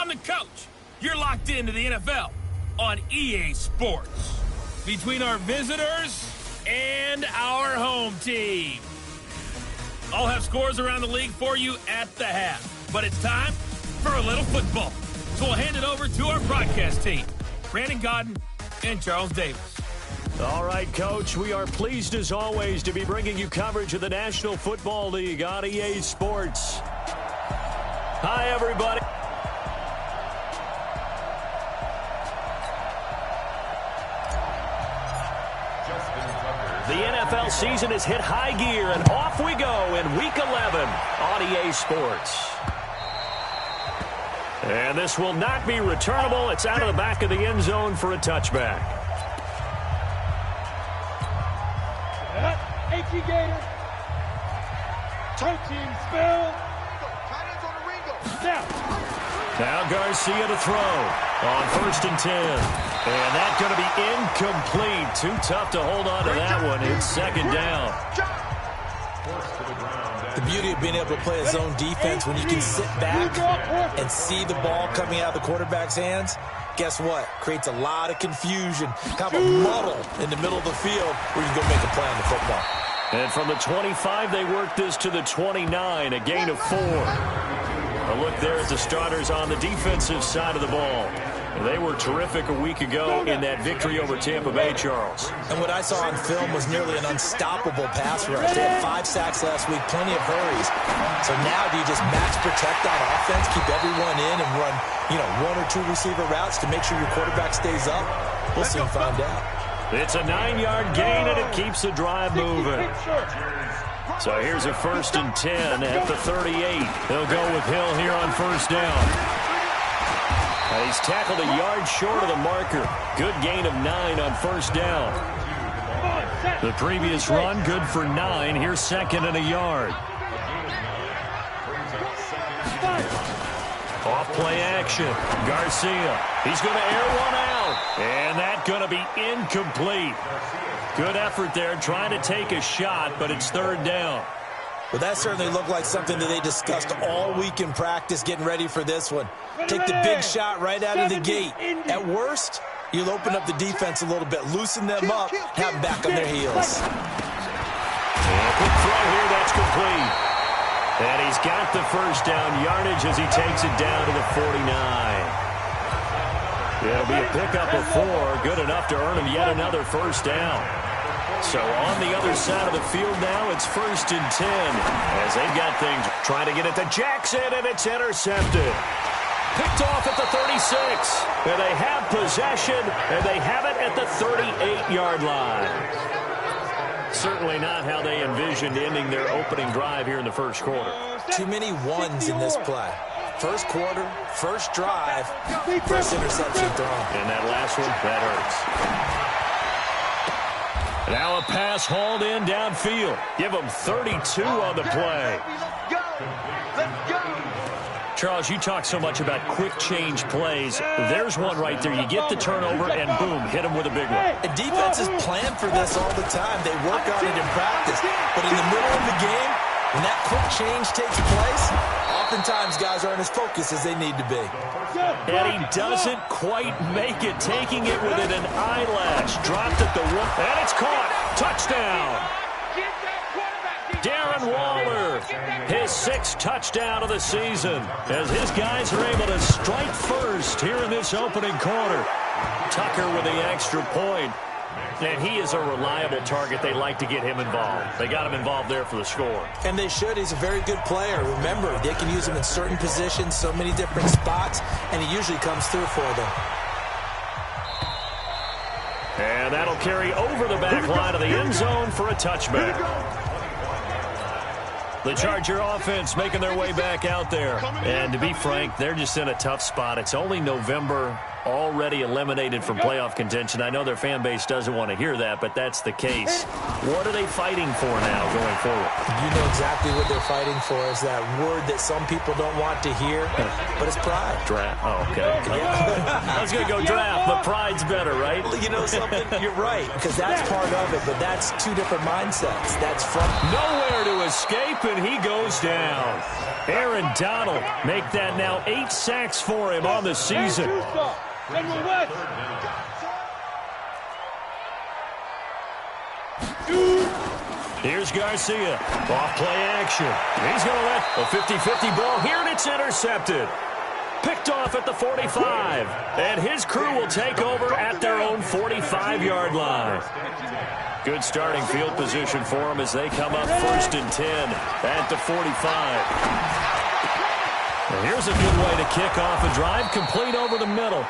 I'm the coach. You're locked into the NFL on EA Sports. Between our visitors and our home team. I'll have scores around the league for you at the half. But it's time for a little football. So we'll hand it over to our broadcast team, Brandon Gaudin and Charles Davis. All right, Coach, we are pleased as always to be bringing you coverage of the National Football League on EA Sports. Hi, everybody. The NFL season has hit high gear, and off we go in Week 11 on EA Sports. And this will not be returnable. It's out of the back of the end zone for a touchback. H.E. Gator. Toe team spell. Now Garcia to throw on 1st and 10. And that's going to be incomplete. Too tough to hold on to that one. It's 2nd down. The beauty of being able to play a zone defense when you can sit back and see the ball coming out of the quarterback's hands, guess what? Creates a lot of confusion, kind of a muddle in the middle of the field where you can go make a play on the football. And from the 25, they work this to the 29, a gain of 4. A look there at the starters on the defensive side of the ball. They were terrific a week ago in that victory over Tampa Bay, Charles. And what I saw on film was nearly an unstoppable pass rush. They had 5 sacks last week, plenty of hurries. So now do you just max protect on offense, keep everyone in, and run, 1 or 2 receiver routes to make sure your quarterback stays up? We'll soon find out. It's a 9-yard gain, and it keeps the drive moving. So here's a 1st and 10 at the 38. They'll go with Hill here on 1st down. He's tackled a yard short of the marker. Good gain of 9 on 1st down. The previous run, good for 9. Here's 2nd and a yard. Off play action. Garcia. He's going to air one out. And that's going to be incomplete. Good effort there trying to take a shot, but it's 3rd down. Well, that certainly looked like something that they discussed all week in practice getting ready for this one. Take the big shot right out of the gate. At worst, you'll open up the defense a little bit, loosen them up, have them back on their heels. And a quick throw here, that's complete. And he's got the 1st down yardage as he takes it down to the 49. It'll be a pickup of 4, good enough to earn him yet another 1st down. So on the other side of the field now, it's 1st and 10 as they've got things trying to get it to Jackson, and it's intercepted. Picked off at the 36. And they have possession, and they have it at the 38-yard line. Certainly not how they envisioned ending their opening drive here in the 1st quarter. Too many ones in this play. 1st quarter, 1st drive, 1st interception thrown. And that last one, that hurts. Now a pass hauled in downfield. Give them 32 on the play. Charles, you talk so much about quick change plays. There's one right there. You get the turnover, and boom, hit them with a big one. And defenses plan for this all the time. They work on it in practice. But in the middle of the game, when that quick change takes place, oftentimes guys aren't as focused as they need to be. And he doesn't quite make it, taking it within an eyelash. Dropped at the 1, and it's caught. Touchdown. Darren Waller, his 6th touchdown of the season, as his guys are able to strike first here in this opening quarter. Tucker with the extra point. And he is a reliable target. They like to get him involved. They got him involved there for the score. And they should. He's a very good player. Remember, they can use him in certain positions, so many different spots, and he usually comes through for them. And that'll carry over the back line of the end zone for a touchback. The Charger offense making their way back out there. And to be frank, they're just in a tough spot. It's only November, already eliminated from playoff contention. I know their fan base doesn't want to hear that, but that's the case. What are they fighting for now going forward? You know exactly what they're fighting for. Is that word that some people don't want to hear, but it's pride. Draft. Oh, okay. I was going to go draft, but pride's better, right? You know something? You're right, because that's part of it, but that's two different mindsets. That's from nowhere to escape, and he goes down. Aaron Donald make that now 8 sacks for him on the season. Here's Garcia. Off play action. He's going to let a 50-50 ball here, and it's intercepted. Picked off at the 45. And his crew will take over at their own 45-yard line. Good starting field position for them as they come up 1st and 10 at the 45. And here's a good way to kick off a drive, complete over the middle.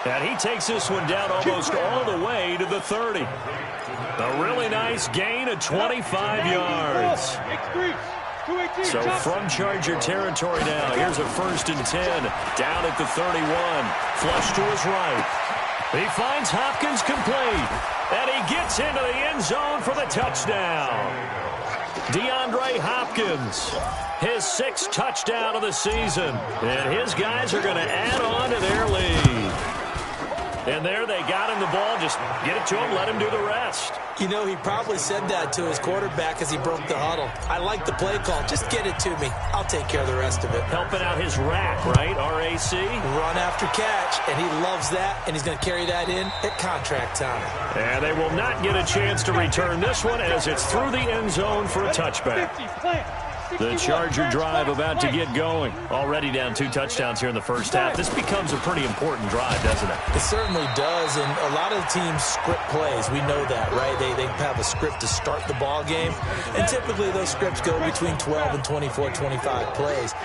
And he takes this one down almost all the way to the 30. A really nice gain of 25 yards. So from Charger territory now, here's a 1st and 10 down at the 31. Flush to his right. He finds Hopkins complete. And he gets into the end zone for the touchdown. DeAndre Hopkins, his 6th touchdown of the season. And his guys are going to add on to their lead. And there they got him the ball. Just get it to him, let him do the rest. You know, he probably said that to his quarterback as he broke the huddle. I like the play call. Just get it to me. I'll take care of the rest of it. Helping out his rack, right? RAC. Run after catch, and he loves that, and he's going to carry that in at contract time. And they will not get a chance to return this one as it's through the end zone for a touchback. The Charger drive about to get going. Already down 2 touchdowns here in the first half. This becomes a pretty important drive, doesn't it? It certainly does, and a lot of the teams script plays. We know that, right? They have a script to start the ball game, and typically those scripts go between 12 and 24, 25 plays.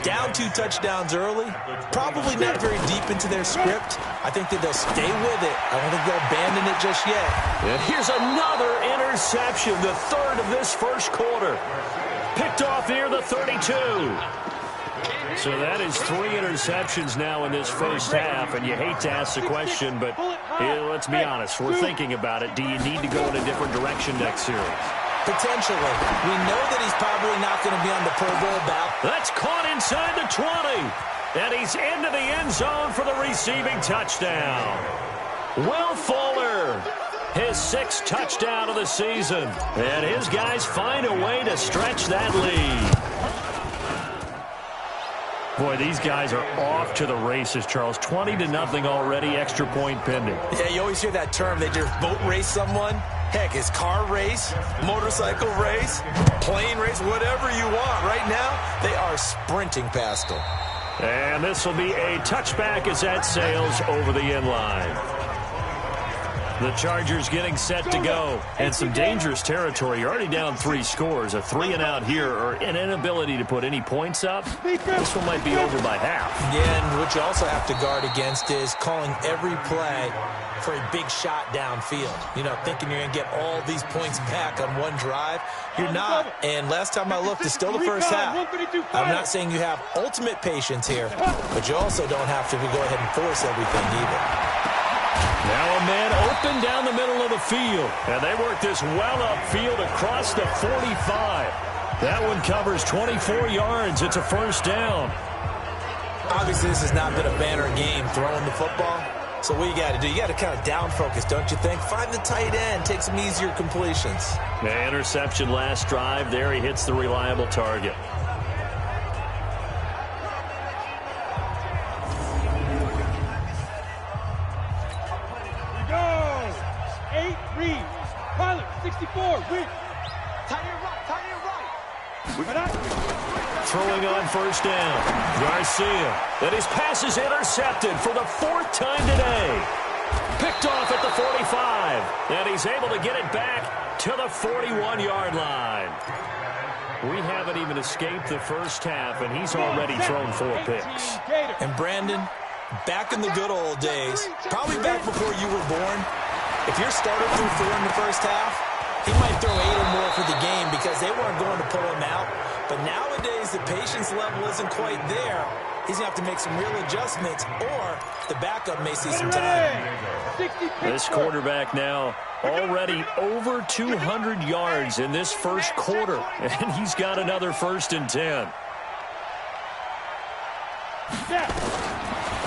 Down 2 touchdowns early, probably not very deep into their script. I think that they'll stay with it. I don't think they'll abandon it just yet. And here's another interception, the 3rd of this first quarter. Picked off near the 32. So that is 3 interceptions now in this first half, and you hate to ask the question, but let's be honest, we're thinking about it. Do you need to go in a different direction next series? Potentially. We know that he's probably not going to be on the Pro Bowl ballot. That's caught inside the 20, and he's into the end zone for the receiving touchdown. Will Fuller, his 6th touchdown of the season. And his guys find a way to stretch that lead. Boy, these guys are off to the races, Charles. 20-0 already, extra point pending. Yeah, you always hear that term. They just boat race someone. Heck, it's car race, motorcycle race, plane race, whatever you want. Right now, they are sprinting past them. And this will be a touchback as that sails over the end line. The Chargers getting set to go. And some dangerous territory. You're already down 3 scores. A 3-and-out here or an inability to put any points up. This one might be over by half. Yeah, and what you also have to guard against is calling every play for a big shot downfield. You know, thinking you're going to get all these points back on one drive. You're not. And last time I looked, it's still the first half. I'm not saying you have ultimate patience here, but you also don't have to go ahead and force everything either. Now a man open down the middle of the field. And they work this well upfield across the 45. That one covers 24 yards. It's a first down. Obviously, this has not been a banner game throwing the football. So what you got to do, you got to kind of down focus, don't you think? Find the tight end, take some easier completions. The interception last drive. There he hits the reliable target. Pilot, 64, Reed. Tight end right. Throwing on first down. Garcia. And his pass is intercepted for the 4th time today. Picked off at the 45. And he's able to get it back to the 41-yard line. We haven't even escaped the first half, and he's already thrown 4 picks. And Brandon, back in the good old days, probably back before you were born, if your starter threw 4 in the first half, he might throw 8 or more for the game because they weren't going to pull him out. But nowadays, the patience level isn't quite there. He's going to have to make some real adjustments, or the backup may see some time. This quarterback now already over 200 yards in this first quarter, and he's got another 1st and 10.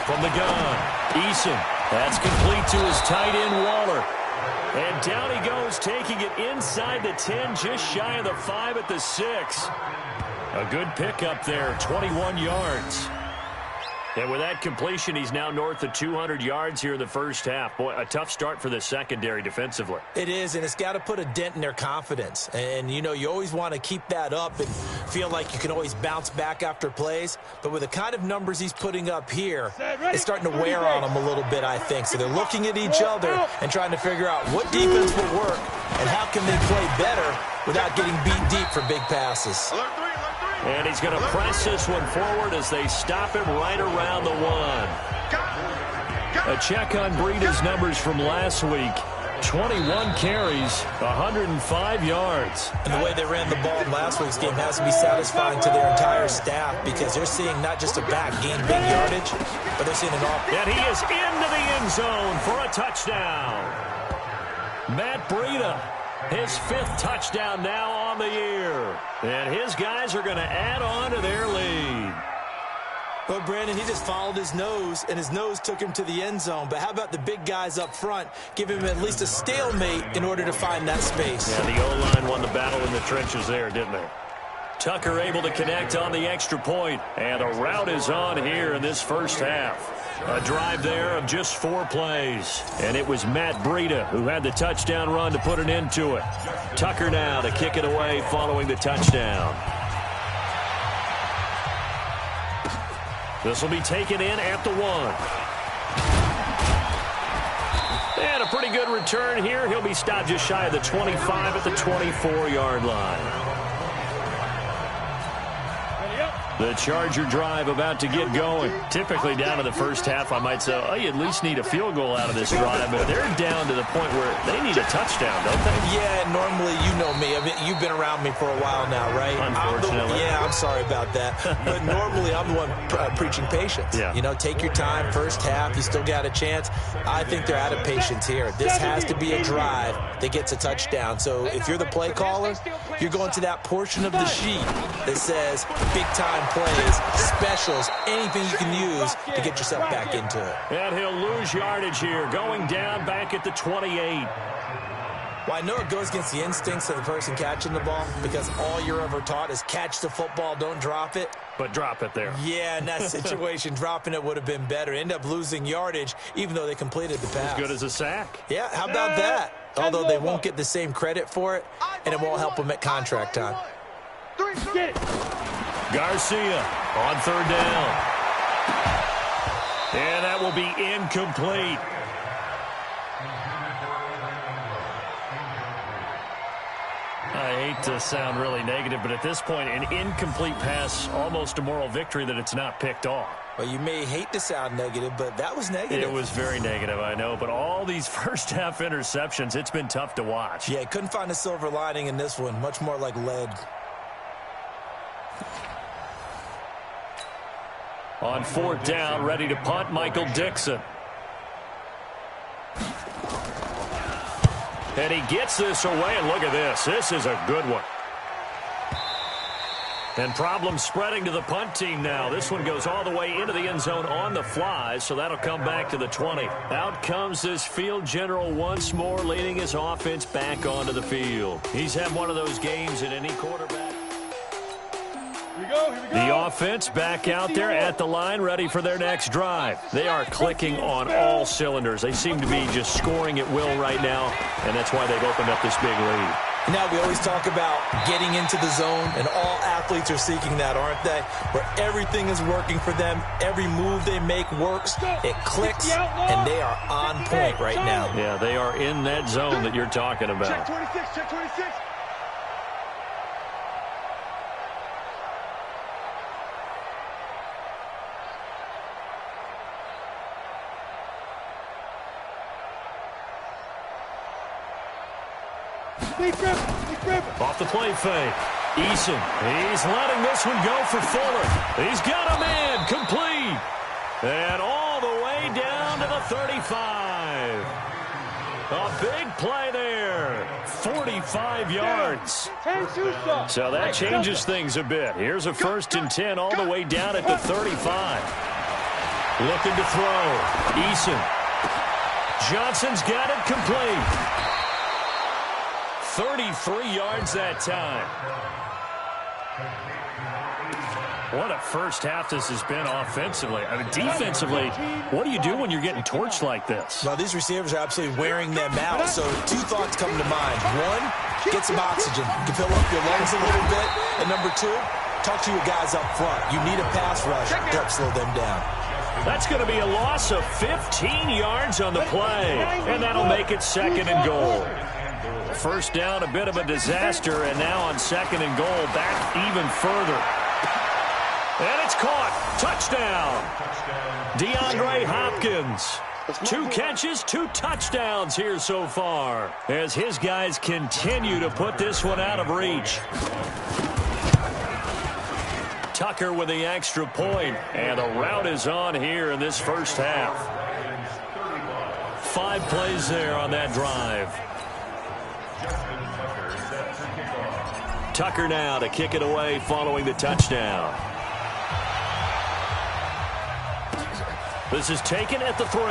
From the gun, Eason. That's complete to his tight end, Waller. And down he goes, taking it inside the 10, just shy of the 5 at the 6. A good pickup there, 21 yards. And with that completion, he's now north of 200 yards here in the first half. Boy, a tough start for the secondary defensively. It is, and it's got to put a dent in their confidence. And, you know, you always want to keep that up and feel like you can always bounce back after plays. But with the kind of numbers he's putting up here, it's starting to wear on them a little bit, I think. So they're looking at each other and trying to figure out what defense will work and how can they play better without getting beat deep for big passes. And he's going to press this one forward as they stop him right around the 1. A check on Breida's numbers from last week. 21 carries, 105 yards. And the way they ran the ball in last week's game has to be satisfying to their entire staff because they're seeing not just a back gain big yardage, but they're seeing an offense. And he is into the end zone for a touchdown. Matt Breida, his 5th touchdown now on the year. And his guys are going to add on to their lead. Well, Brandon, he just followed his nose, and his nose took him to the end zone. But how about the big guys up front? Give him at least a stalemate in order to find that space. Yeah, the O-line won the battle in the trenches there, didn't they? Tucker able to connect on the extra point. And a route is on here in this first half. A drive there of just 4 plays. And it was Matt Breida who had the touchdown run to put an end to it. Tucker now to kick it away following the touchdown. This will be taken in at the 1. And a pretty good return here. He'll be stopped just shy of the 25 at the 24-yard line. The Charger drive about to get going. Typically down to the first half, I might say, oh, you at least need a field goal out of this drive. But they're down to the point where they need a touchdown, don't they? Yeah, normally, you know me. I mean, you've been around me for a while now, right? Unfortunately. I'm sorry about that. But normally, I'm the one preaching patience. Yeah. You know, take your time. First half, you still got a chance. I think they're out of patience here. This has to be a drive that gets a touchdown. So if you're the play caller, you're going to that portion of the sheet that says big-time plays, specials, anything you can use to get yourself back into it. And he'll lose yardage here, going down back at the 28. Well, I know it goes against the instincts of the person catching the ball because all you're ever taught is catch the football, don't drop it. But drop it there. Yeah, in that situation, dropping it would have been better. End up losing yardage, even though they completed the pass. As good as a sack. Yeah, how about that? Although they won't get the same credit for it, and it won't help them at contract time. Get it. Garcia on 3rd down. And that will be incomplete. I hate to sound really negative, but at this point, an incomplete pass, almost a moral victory that it's not picked off. Well, you may hate to sound negative, but that was negative. It was very negative, I know, but all these first-half interceptions, it's been tough to watch. Yeah, couldn't find a silver lining in this one, much more like lead. On 4th down, ready to punt, Michael Dixon. And he gets this away, and look at this. This is a good one. And problems spreading to the punt team now. This one goes all the way into the end zone on the fly, so that'll come back to the 20. Out comes this field general once more, leading his offense back onto the field. He's had one of those games at any quarterback. Here we go. The offense back out there at the line, ready for their next drive. They are clicking on all cylinders. They seem to be just scoring at will right now, and that's why they've opened up this big lead. Now, we always talk about getting into the zone, and all athletes are seeking that, aren't they? Where everything is working for them, every move they make works, it clicks, and they are on point right now. Yeah, they are in that zone that you're talking about. Check 26, check 26. Off the play fake. Eason, he's letting this one go for Fuller. He's got a man complete. And all the way down to the 35. A big play there. 45 yards. So that changes things a bit. Here's a 1st and 10 all the way down at the 35. Looking to throw. Eason. Johnson's got it complete. 33 yards that time. What a first half this has been offensively. I mean, defensively, what do you do when you're getting torched like this? Well, these receivers are absolutely wearing them out. So 2 thoughts come to mind. 1, get some oxygen. You can fill up your lungs a little bit. And number 2, talk to your guys up front. You need a pass rush to help slow them down. That's going to be a loss of 15 yards on the play. And that'll make it 2nd and goal. First down, a bit of a disaster. And now on 2nd and goal, back even further. And it's caught. Touchdown. DeAndre Hopkins. 2 catches, 2 touchdowns here so far as his guys continue to put this one out of reach. Tucker with the extra point, and the route is on here in this first half. 5 plays there on that drive. Tucker now to kick it away following the touchdown. This is taken at the 3.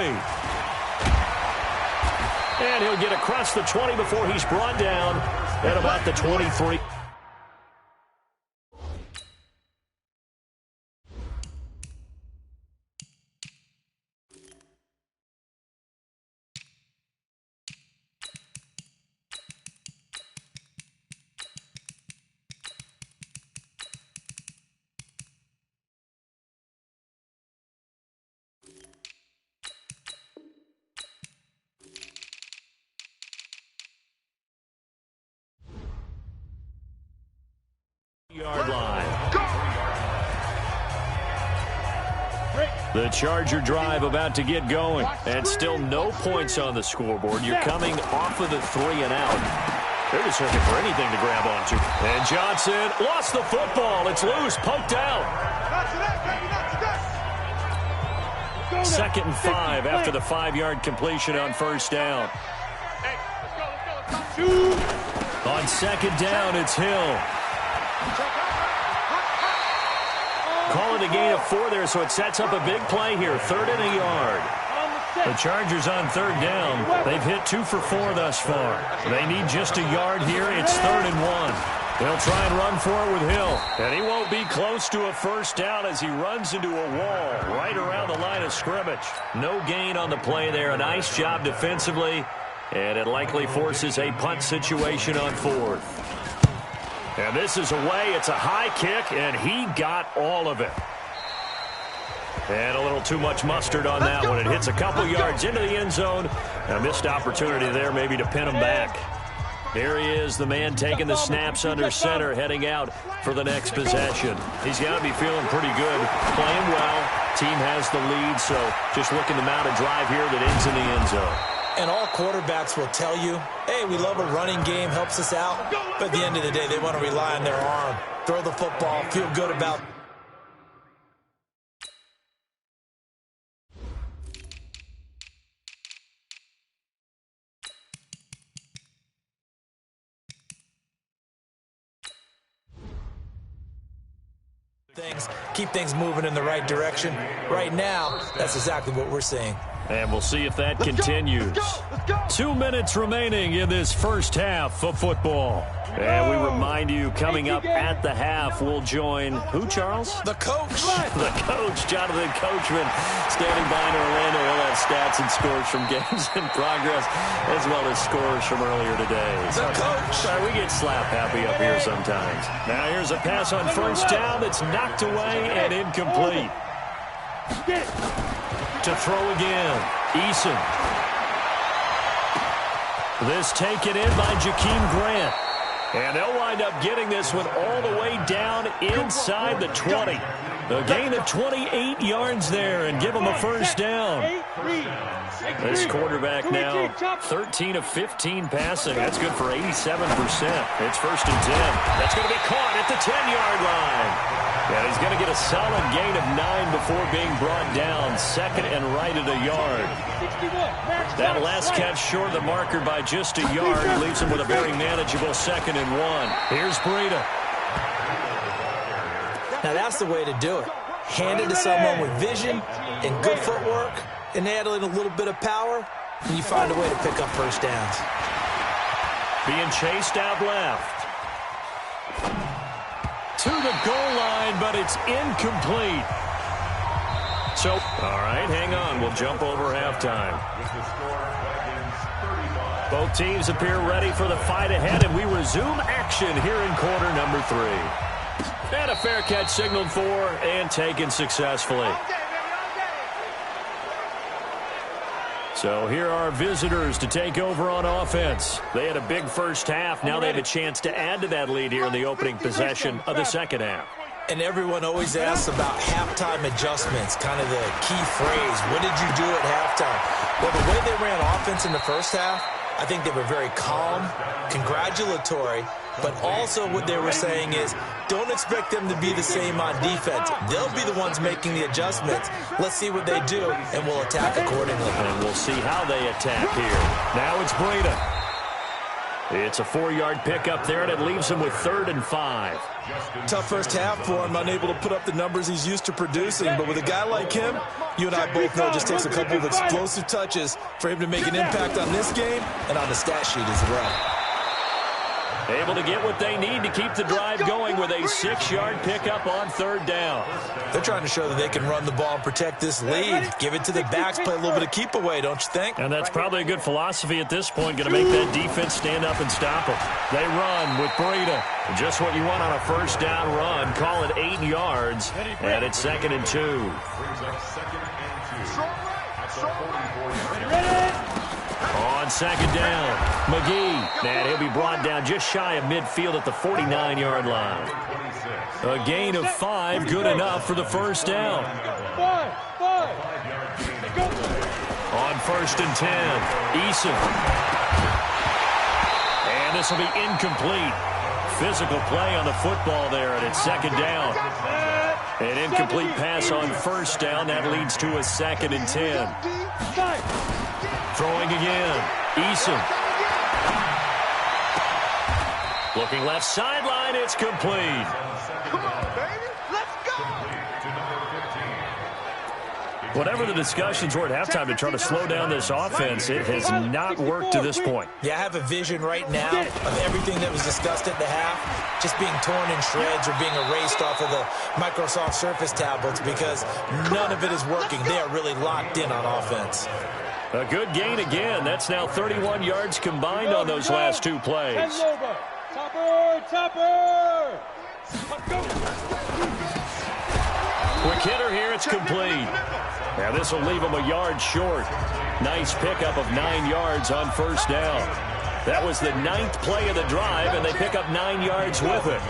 And he'll get across the 20 before he's brought down at about the 23. Yard line. The Charger drive about to get going, and still no points on the scoreboard. You're coming off of the 3 and out. They're just looking for anything to grab onto. And Johnson lost the football. It's loose, poked out. 2nd and 5 after the 5-yard completion on first down. On 2nd down, it's Hill. Call it a gain of 4 there, so it sets up a big play here. 3rd and a yard. The Chargers on 3rd down. They've hit 2 for 4 thus far. They need just a yard here. It's 3rd and 1. They'll try and run for it with Hill. And he won't be close to a first down as he runs into a wall right around the line of scrimmage. No gain on the play there. A nice job defensively. And it likely forces a punt situation on 4th. And this is away. It's a high kick, and he got all of it. And a little too much mustard on that one. It hits a couple yards into the end zone. A missed opportunity there maybe to pin him back. Here he is, the man taking the snaps under center, heading out for the next possession. He's got to be feeling pretty good, playing well. Team has the lead, so just looking to mount a drive here that ends in the end zone. And all quarterbacks will tell you, hey, we love a running game, helps us out. But at the end of the day, they want to rely on their arm, throw the football, feel good about things, keep things moving in the right direction. Right now, that's exactly what we're seeing. And we'll see if that continues. 2 minutes remaining in this first half of football. And we remind you, coming up at the half, we'll join who, Charles? The coach. The coach, Jonathan Coachman, standing by in Orlando. He'll have stats and scores from games in progress, as well as scores from earlier today. The coach. Sorry, we get slap happy up here sometimes. Now here's a pass on first down that's knocked away and incomplete. To throw again, Eason. This taken in by Jakeem Grant. And they'll wind up getting this one all the way down inside the 20. A gain of 28 yards there and give them a first down. This quarterback now 13 of 15 passing. That's good for 87%. It's 1st and 10. That's going to be caught at the 10-yard line. And he's going to get a solid gain of 9 before being brought down. Second and right at a yard. That last catch short of the marker by just a yard leaves him with a very manageable 2nd and 1. Here's Breida. Now that's the way to do it. Hand it to someone with vision and good footwork, and add in a little bit of power, and you find a way to pick up first downs. Being chased out left. To the goal line, but it's incomplete. So, all right, hang on. We'll jump over halftime. Both teams appear ready for the fight ahead, and we resume action here in quarter number 3. And a fair catch signaled for and taken successfully. So here are visitors to take over on offense. They had a big first half. Now they have a chance to add to that lead here in the opening possession of the second half. And everyone always asks about halftime adjustments, kind of the key phrase. What did you do at halftime? Well, the way they ran offense in the first half, I think they were very calm, congratulatory, but also what they were saying is don't expect them to be the same on defense. They'll be the ones making the adjustments. Let's see what they do, and we'll attack accordingly. And we'll see how they attack here. Now it's Breida. It's a 4-yard pickup there, and it leaves him with 3rd and 5. Tough first half for him, unable to put up the numbers he's used to producing. But with a guy like him, you and I both know it just takes a couple of explosive touches for him to make an impact on this game and on the stat sheet as well. Able to get what they need to keep the drive going with a 6-yard pickup on 3rd down. They're trying to show that they can run the ball and protect this lead. Give it to the backs, play a little bit of keep away, don't you think? And that's probably a good philosophy at this point, going to make that defense stand up and stop them. They run with Breida. Just what you want on a first down run. Call it 8 yards, and it's 2nd and 2. On 2nd down, McGee. And he'll be brought down just shy of midfield at the 49-yard line. A gain of 5, good enough for the first down. On 1st and 10, Eason. And this will be incomplete. Physical play on the football there, and it's 2nd down. An incomplete pass on 1st down. That leads to a 2nd and 10. Throwing again. Eason. Looking left sideline. It's complete. Come on, baby. Let's go. Whatever the discussions were at halftime to try to slow down this offense, it has not worked to this point. Yeah, I have a vision right now of everything that was discussed at the half just being torn in shreds or being erased off of the Microsoft Surface tablets because none of it is working. They are really locked in on offense. A good gain again. That's now 31 yards combined on those last 2 plays. Topper! Quick hitter here. It's complete. Now this will leave him a yard short. Nice pickup of 9 yards on 1st down. That was the 9th play of the drive, and they pick up 9 yards with it.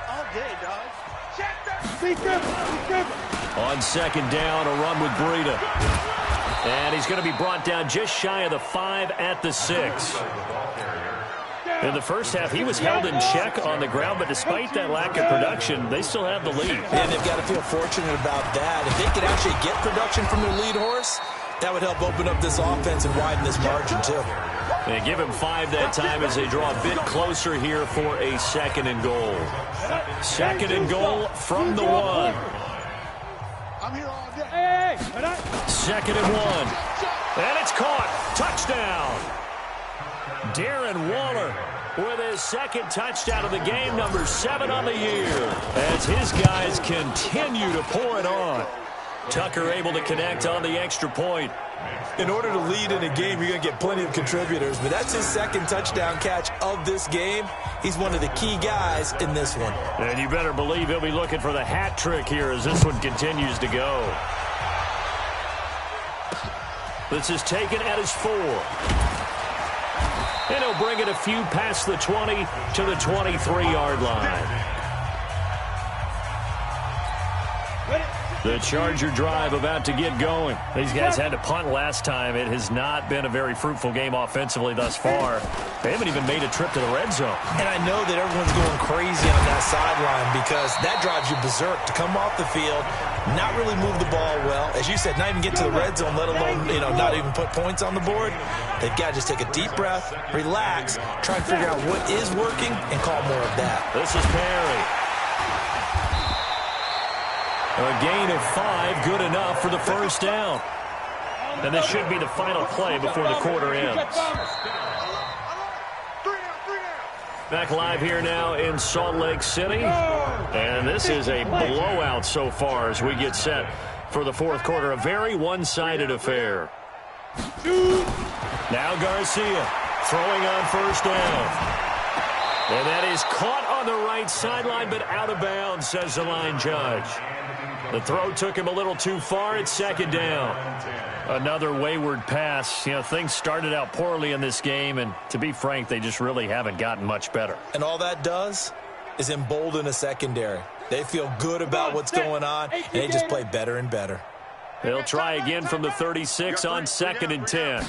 All day, dog. On 2nd down, a run with Breida. And he's going to be brought down just shy of the 5 at the 6. In the first half, he was held in check on the ground, but despite that lack of production, they still have the lead. And they've got to feel fortunate about that. If they could actually get production from their lead horse, that would help open up this offense and widen this margin, too. They give him 5 that time as they draw a bit closer here for a 2nd and goal. 2nd and goal from the 1. I'm here all day. 2nd and 1. And it's caught. Touchdown. Darren Waller with his 2nd touchdown of the game, number 7 on the year, as his guys continue to pour it on. Tucker able to connect on the extra point. In order to lead in a game, you're going to get plenty of contributors, but that's his 2nd touchdown catch of this game. He's one of the key guys in this one. And you better believe he'll be looking for the hat trick here as this one continues to go. This is taken at his 4. And he'll bring it a few past the 20 to the 23-yard line. The Charger drive about to get going. These guys had to punt last time. It has not been a very fruitful game offensively thus far. They haven't even made a trip to the red zone. And I know that everyone's going crazy on that sideline because that drives you berserk to come off the field, not really move the ball well. As you said, not even get to the red zone, let alone, not even put points on the board. They've got to just take a deep breath, relax, try and figure out what is working, and call more of that. This is Perry. A gain of 5, good enough for the first down. And this should be the final play before the quarter ends. Back live here now in Salt Lake City. And this is a blowout so far as we get set for the fourth quarter. A very one-sided affair. Now Garcia throwing on first down. And that is caught on the right sideline, but out of bounds, says the line judge. The throw took him a little too far. It's second down. Another wayward pass. Things started out poorly in this game, and to be frank, they just really haven't gotten much better. And all that does is embolden a secondary. They feel good about what's going on, and they just play better and better. They'll try again from the 36 on 2nd and 10.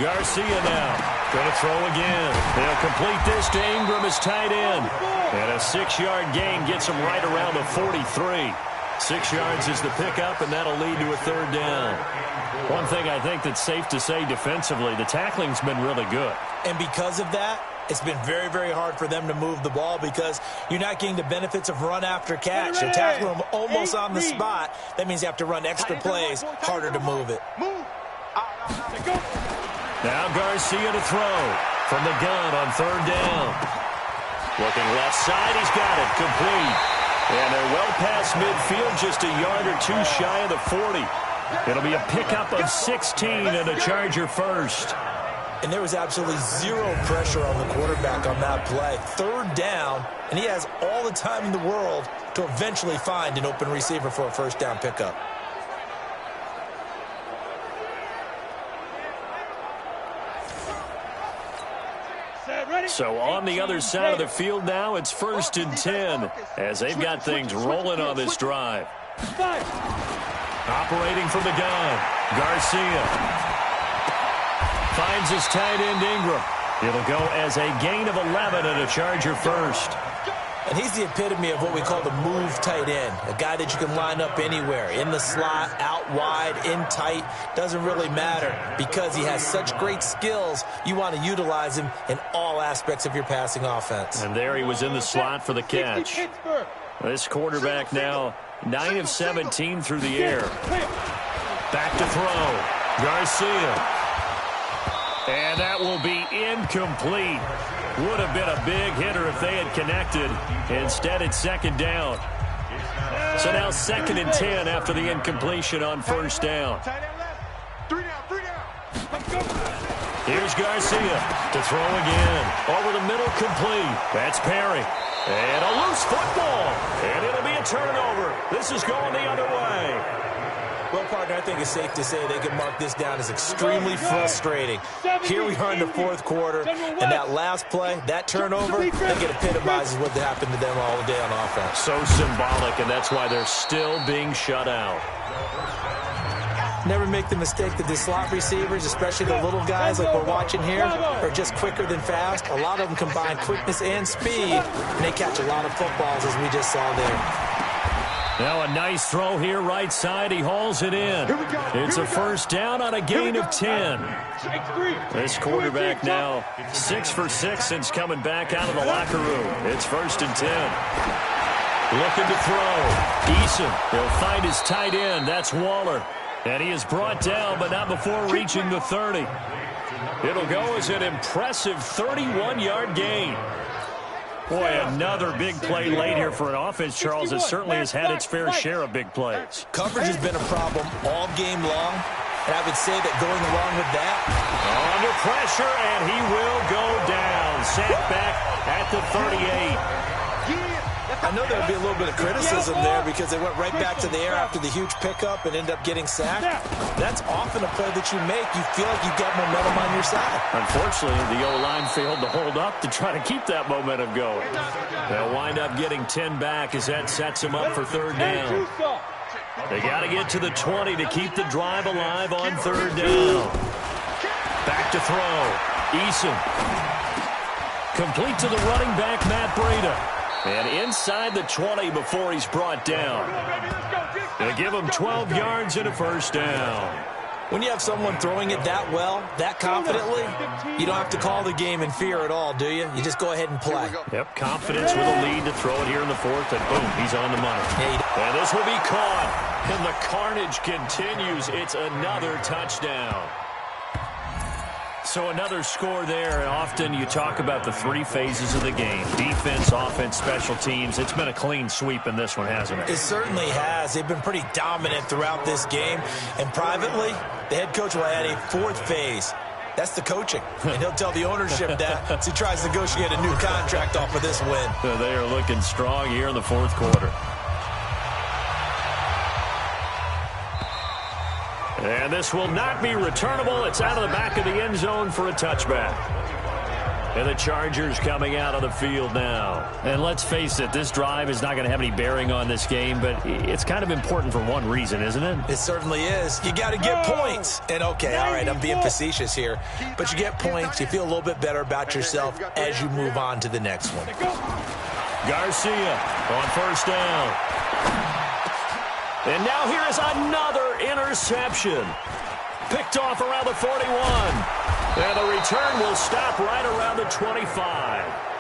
Garcia now going to throw again. They'll complete this to Ingram as tight end. And a 6-yard gain gets him right around the 43. 6 yards is the pickup, and that'll lead to a third down. One thing I think that's safe to say defensively, the tackling's been really good. And because of that, it's been very, very hard for them to move the ball because you're not getting the benefits of run after catch. You're tackling them almost on the spot. That means you have to run extra plays, harder to move it. Now Garcia to throw from the gun on third down. Looking left side, he's got it, complete. And they're well past midfield, just a yard or two shy of the 40. It'll be a pickup of 16 and a Charger first. And there was absolutely zero pressure on the quarterback on that play. Third down, and he has all the time in the world to eventually find an open receiver for a first down pickup. So on the other side of the field now, it's 1st and 10 as they've got things rolling on this drive. Operating from the gun, Garcia finds his tight end Ingram. It'll go as a gain of 11 and a Charger first. And he's the epitome of what we call the move tight end, a guy that you can line up anywhere, in the slot, out wide, in tight, doesn't really matter because he has such great skills. You want to utilize him in all aspects of your passing offense. And there he was in the slot for the catch. This quarterback now 9 of 17 through the air. Back to throw. Garcia. And that will be incomplete. Would have been a big hitter if they had connected. Instead, it's second down. So now 2nd and 10 after the incompletion on first down. Here's Garcia to throw again. Over the middle, complete. That's Perry. And a loose football. And it'll be a turnover. This is going the other way. Well, partner, I think it's safe to say they can mark this down as extremely frustrating. Here we are in the fourth quarter, and that last play, that turnover, I think it epitomizes what happened to them all day on offense. So symbolic, and that's why they're still being shut out. Never make the mistake that the slot receivers, especially the little guys like we're watching here, are just quicker than fast. A lot of them combine quickness and speed, and they catch a lot of footballs, as we just saw there. Now a nice throw here, right side. He hauls it in. It's a first down on a gain of 10. This quarterback now 6 for 6 since coming back out of the locker room. It's 1st and 10. Looking to throw. Eason. He'll find his tight end. That's Waller. And he is brought down, but not before reaching the 30. It'll go as an impressive 31-yard gain. Boy, another big play late here for an offense, Charles, that certainly has had its fair share of big plays. Coverage has been a problem all game long, and I would say that going along with that. Under pressure, and he will go down. Sacked back at the 38. I know there would be a little bit of criticism there because they went right back to the air after the huge pickup and ended up getting sacked. That's often a play that you make. You feel like you've got momentum on your side. Unfortunately, the O-line failed to hold up to try to keep that momentum going. They'll wind up getting 10 back as that sets him up for third down. They got to get to the 20 to keep the drive alive on third down. Back to throw. Eason. Complete to the running back, Matt Breida. And inside the 20 before he's brought down. They give him 12 yards and a first down. When you have someone throwing it that well, that confidently, you don't have to call the game in fear at all, do you? You just go ahead and play. Yep, confidence with a lead to throw it here in the fourth, and boom, he's on the money. And this will be caught, and the carnage continues. It's another touchdown. So another score there, and often you talk about the three phases of the game. Defense, offense, special teams. It's been a clean sweep in this one, hasn't it? It certainly has. They've been pretty dominant throughout this game. And privately, the head coach will add a fourth phase. That's the coaching. And he'll tell the ownership that as he tries to negotiate a new contract off of this win. So they are looking strong here in the fourth quarter. And this will not be returnable. It's out of the back of the end zone for a touchback. And the Chargers coming out on the field now. And let's face it, this drive is not going to have any bearing on this game, but it's kind of important for one reason, isn't it? It certainly is. You got to get points. And okay, all right, I'm being facetious here, but you get points, you feel a little bit better about yourself as you move on to the next one. Garcia on first down. And now here is another interception. Picked off around the 41. And the return will stop right around the 25.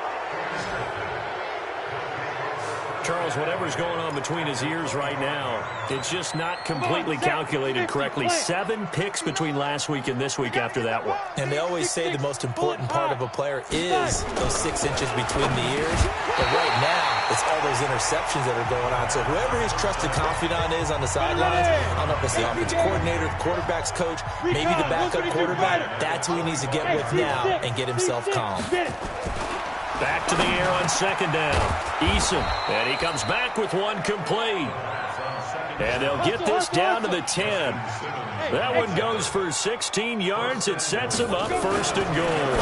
Charles, whatever's going on between his ears right now, it's just not completely calculated correctly. 7 picks between last week and this week after that one. And they always say the most important part of a player is those 6 inches between the ears. But right now, it's all those interceptions that are going on. So whoever his trusted confidant is on the sidelines, I don't know if it's the offensive coordinator, the quarterback's coach, maybe the backup quarterback, that's who he needs to get with now and get himself calm. Back to the air on second down. Eason. And he comes back with one complete. And they'll get this down to the 10. That one goes for 16 yards. It sets him up first and goal.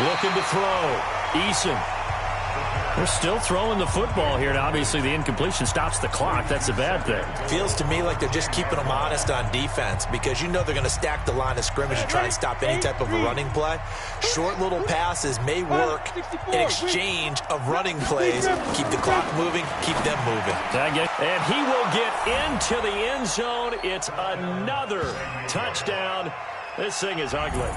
Looking to throw. Eason. They're still throwing the football here, and obviously the incompletion stops the clock. That's a bad thing. Feels to me like they're just keeping them honest on defense because you know they're going to stack the line of scrimmage and try and stop any type of a running play. Short little passes may work in exchange of running plays. Keep the clock moving, keep them moving. And he will get into the end zone. It's another touchdown. This thing is ugly.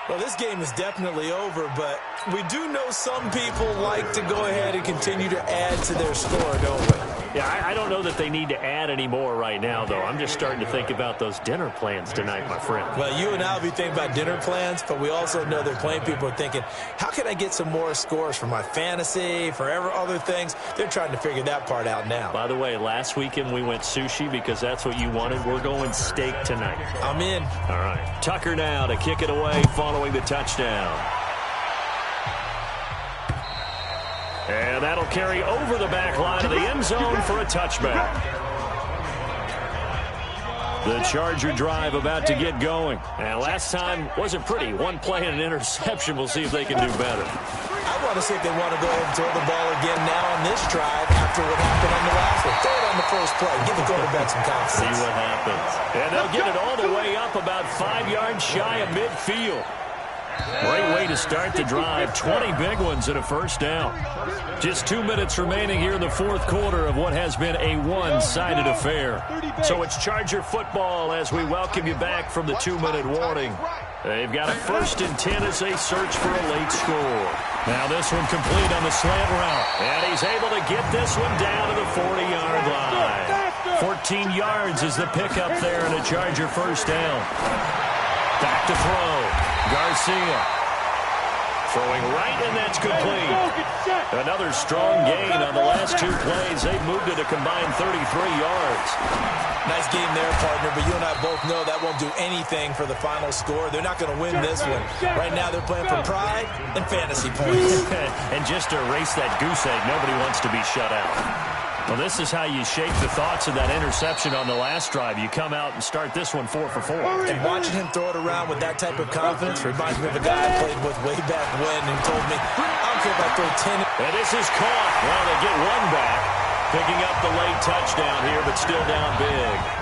Well, this game is definitely over, but we do know some people like to go ahead and continue to add to their score, don't we? Yeah, I don't know that they need to add any more right now, though. I'm just starting to think about those dinner plans tonight, my friend. Well, you and I will be thinking about dinner plans, but we also know they're playing people are thinking, how can I get some more scores for my fantasy, for other things? They're trying to figure that part out now. By the way, last weekend we went sushi because that's what you wanted. We're going steak tonight. I'm in. All right. Tucker now to kick it away following the touchdown. And that'll carry over the back line of the end zone for a touchback. The Charger drive about to get going. And last time wasn't pretty. One play and an interception. We'll see if they can do better. I want to see if they want to go ahead and throw the ball again now on this drive after what happened on the last one. Throw it on the first play. Give the quarterback some confidence. See what happens. And they'll get it all the way up about 5 yards shy of midfield. Great way to start the drive. 20 big ones and a first down. Just 2 minutes remaining here in the fourth quarter of what has been a one-sided affair. So it's Charger football as we welcome you back from the 2-minute warning. They've got a 1st and 10 as they search for a late score. Now this one complete on the slant route. And he's able to get this one down to the 40-yard line. 14 yards is the pickup there and a Charger first down. Back to throw. Garcia throwing right, and that's complete. Another strong gain on the last 2 plays. They've moved it a combined 33 yards. Nice game there, partner, but you and I both know that won't do anything for the final score. They're not going to win this one. Right now they're playing for pride and fantasy points. And just to erase that goose egg, nobody wants to be shut out. Well, this is how you shape the thoughts of that interception on the last drive. You come out and start this one 4 for 4. And watching him throw it around with that type of confidence reminds me of a guy I played with way back when who told me, I don't care if I throw 10. And this is caught. Well, they get one back. Picking up the late touchdown here, but still down big.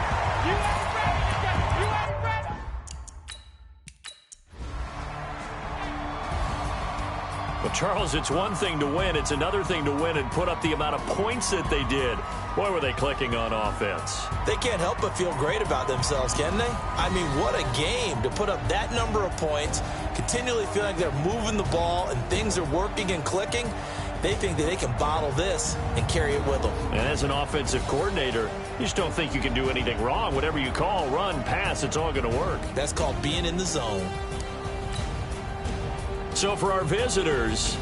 Well, Charles, it's one thing to win. It's another thing to win and put up the amount of points that they did. Boy, were they clicking on offense. They can't help but feel great about themselves, can they? I mean, what a game to put up that number of points, continually feel like they're moving the ball and things are working and clicking. They think that they can bottle this and carry it with them. And as an offensive coordinator, you just don't think you can do anything wrong. Whatever you call, run, pass, it's all going to work. That's called being in the zone. So for our visitors,